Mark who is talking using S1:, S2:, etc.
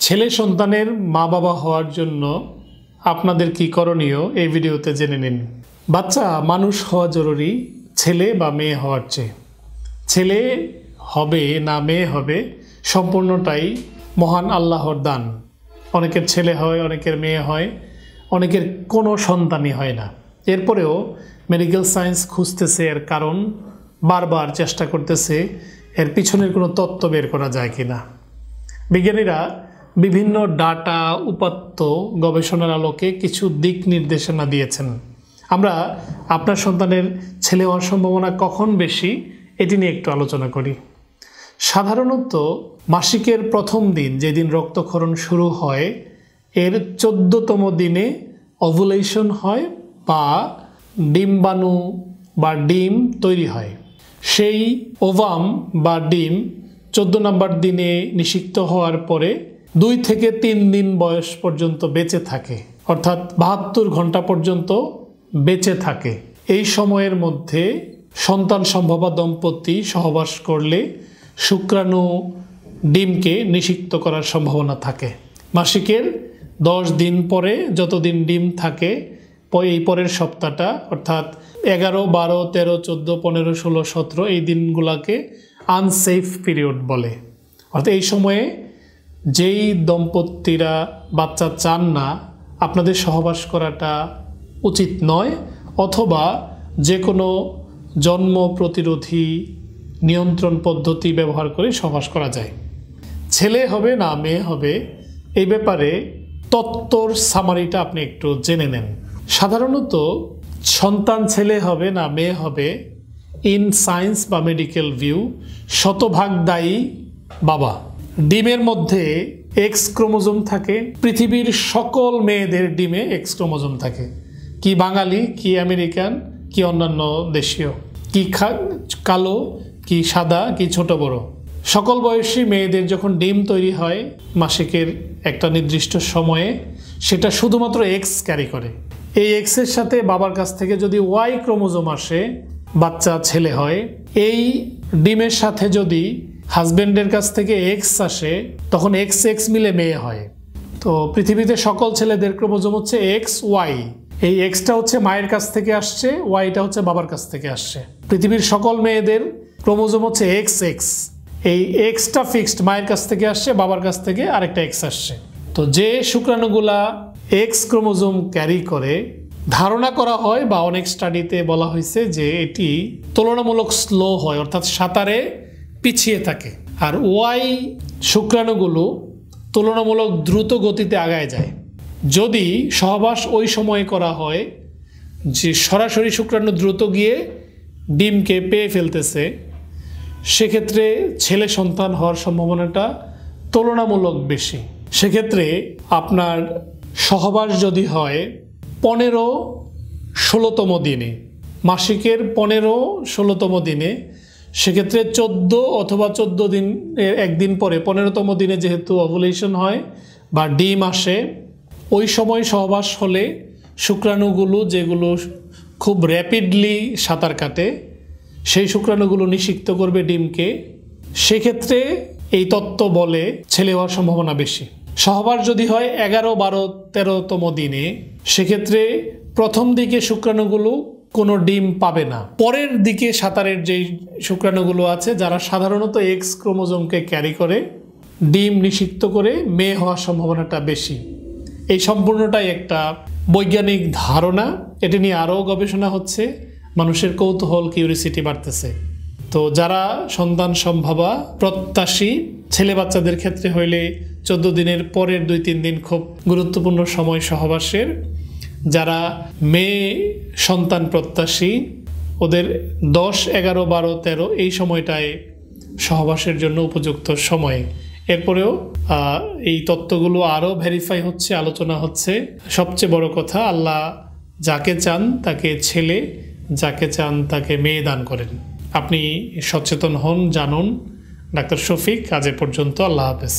S1: ছেলে সন্তানের মা বাবা হওয়ার জন্য আপনাদের কি করণীয় এই ভিডিওতে জেনে নিন। বাচ্চা মানুষ হওয়া জরুরি ছেলে বা মেয়ে হওয়ার চেয়ে। ছেলে হবে না মেয়ে হবে সম্পূর্ণটাই মহান আল্লাহর দান। অনেকের ছেলে হয়, অনেকের মেয়ে হয়, অনেকের কোনো সন্তানই হয় না। এরপরেও মেডিকেল সায়েন্স খুঁজতেছে এর কারণ, বারবার চেষ্টা করতেছে এর পিছনের কোনো তত্ত্ব বের করা যায় কিনা। বিজ্ঞানীরা বিভিন্ন ডাটা উপাত্ত গবেষণার আলোকে কিছু দিক নির্দেশনা দিয়েছেন। আমরা আপনার সন্তানের ছেলে হওয়ার সম্ভাবনা কখন বেশি এটি নিয়ে একটু আলোচনা করি। সাধারণত মাসিকের প্রথম দিন, যেদিন রক্তক্ষরণ শুরু হয়, এর 14তম দিনে ওভুলেশন হয় বা ডিম্বাণু বা ডিম তৈরি হয়। সেই ওভাম বা ডিম 14 নম্বর দিনে নিষিক্ত হওয়ার পরে 2 থেকে 3 দিন বয়স পর্যন্ত বেঁচে থাকে, অর্থাৎ 72 ঘন্টা পর্যন্ত বেঁচে থাকে। এই সময়ের মধ্যে সন্তান সম্ভবা দম্পতি সহবাস করলে শুক্রাণু ডিমকে নিষিক্ত করার সম্ভাবনা থাকে। মাসিকের 10 দিন পরে যতদিন ডিম থাকে, এই পরের সপ্তাহটা অর্থাৎ 11, 12, 13, 14, 15, 16, 17 এই দিনগুলোকে আনসেফ পিরিয়ড বলে। অর্থাৎ এই সময়ে যেই দম্পতিরা বাচ্চা চান না, আপনাদের সহবাস করাটা উচিত নয়, অথবা যে কোনো জন্ম প্রতিরোধী নিয়ন্ত্রণ পদ্ধতি ব্যবহার করে সহবাস করা যায়। ছেলে হবে না মেয়ে হবে এই ব্যাপারে তত্ত্বর সামারিটা আপনি একটু জেনে নেন। সাধারণত সন্তান ছেলে হবে না মেয়ে হবে ইন সায়েন্স বা মেডিকেল ভিউ শতভাগ দায়ী বাবা। ডিমের মধ্যে এক্স ক্রোমোজোম থাকে। পৃথিবীর সকল মেয়েদের ডিমে এক্স ক্রোমোজোম থাকে, কি বাঙালি, কি আমেরিকান, কি অন্যান্য দেশীয়, কি কালো, কি সাদা, কি ছোট বড়, সকল বয়সী মেয়েদের যখন ডিম তৈরি হয় মাসিকের একটা নির্দিষ্ট সময়ে, সেটা শুধুমাত্র এক্স ক্যারি করে। এই এক্সের সাথে বাবার কাছ থেকে যদি ওয়াই ক্রোমোজোম আসে, বাচ্চা ছেলে হয়। এই ডিমের সাথে যদি হাজব্যান্ডের কাছ থেকে এক্স আসে, তখন এক্স এক্স মিলে মেয়ে হয়। তো পৃথিবীতে সকল ছেলেদের ক্রোমোজোম হচ্ছে এক্স ওয়াই। এই এক্সটা হচ্ছে মায়ের কাছ থেকে আসছে, ওয়াইটা হচ্ছে বাবার কাছ থেকে আসছে। পৃথিবীর সকল মেয়েদের ক্রোমোজোম হচ্ছে এক্স এক্স। এই এক্সটা ফিক্সড, মায়ের কাছ থেকে আসছে, বাবার কাছ থেকে আরেকটা এক্স আসছে। তো যে শুক্রাণুগুলা এক্স ক্রোমোজোম ক্যারি করে, ধারণা করা হয় বা অনেক স্টাডিতে বলা হয়েছে যে এটি তুলনামূলক স্লো হয়, অর্থাৎ সাঁতারে পিছিয়ে থাকে। আর ওয়াই শুক্রাণুগুলো তুলনামূলক দ্রুত গতিতে আগায় যায়। যদি সহবাস ওই সময়ে করা হয় যে সরাসরি শুক্রাণু দ্রুত গিয়ে ডিমকে পেয়ে ফেলতেছে, সেক্ষেত্রে ছেলে সন্তান হওয়ার সম্ভাবনাটা তুলনামূলক বেশি। সেক্ষেত্রে আপনার সহবাস যদি হয় 15-16তম দিনে, মাসিকের 15-16তম দিনে, সেক্ষেত্রে 14 অথবা 14 দিন একদিন পরে 15তম দিনে যেহেতু ওভুলেশন হয় বা ডিম আসে, ওই সময় সহবাস হলে শুক্রাণুগুলো যেগুলো খুব র্যাপিডলি সাঁতার কাটে, সেই শুক্রাণুগুলো নিষিক্ত করবে ডিমকে। সেক্ষেত্রে এই তত্ত্ব বলে ছেলে হওয়ার সম্ভাবনা বেশি। সহবাস যদি হয় 11, 12, 13তম দিনে, সেক্ষেত্রে প্রথম দিকে শুক্রাণুগুলো কোনো ডিম পাবে না। পরের দিকে সাঁতারের যেই শুক্রাণুগুলো আছে, যারা সাধারণত এক্স ক্রোমোজোমকে ক্যারি করে, ডিম নিষিক্ত করে মেয়ে হওয়ার সম্ভাবনাটা বেশি। এই সম্পূর্ণটাই একটা বৈজ্ঞানিক ধারণা। এটি নিয়ে আরও গবেষণা হচ্ছে, মানুষের কৌতূহল, কিউরিসিটি বাড়তেছে। তো যারা সন্তান সম্ভাবা প্রত্যাশী, ছেলে বাচ্চাদের ক্ষেত্রে হইলে 14 দিনের পরের 2-3 দিন খুব গুরুত্বপূর্ণ সময় সহবাসের। যারা মেয়ে সন্তান প্রত্যাশী, ওদের 10, 11, 12, 13 এই সময়টায় সহবাসের জন্য উপযুক্ত সময়। এরপরেও এই তত্ত্বগুলো আরও ভেরিফাই হচ্ছে, আলোচনা হচ্ছে। সবচেয়ে বড় কথা, আল্লাহ যাকে চান তাকে ছেলে, যাকে চান তাকে মেয়ে দান করেন। আপনি সচেতন হন, জানুন। ডাক্তার শফিক, আজ এ পর্যন্ত। আল্লাহ হাফেজ।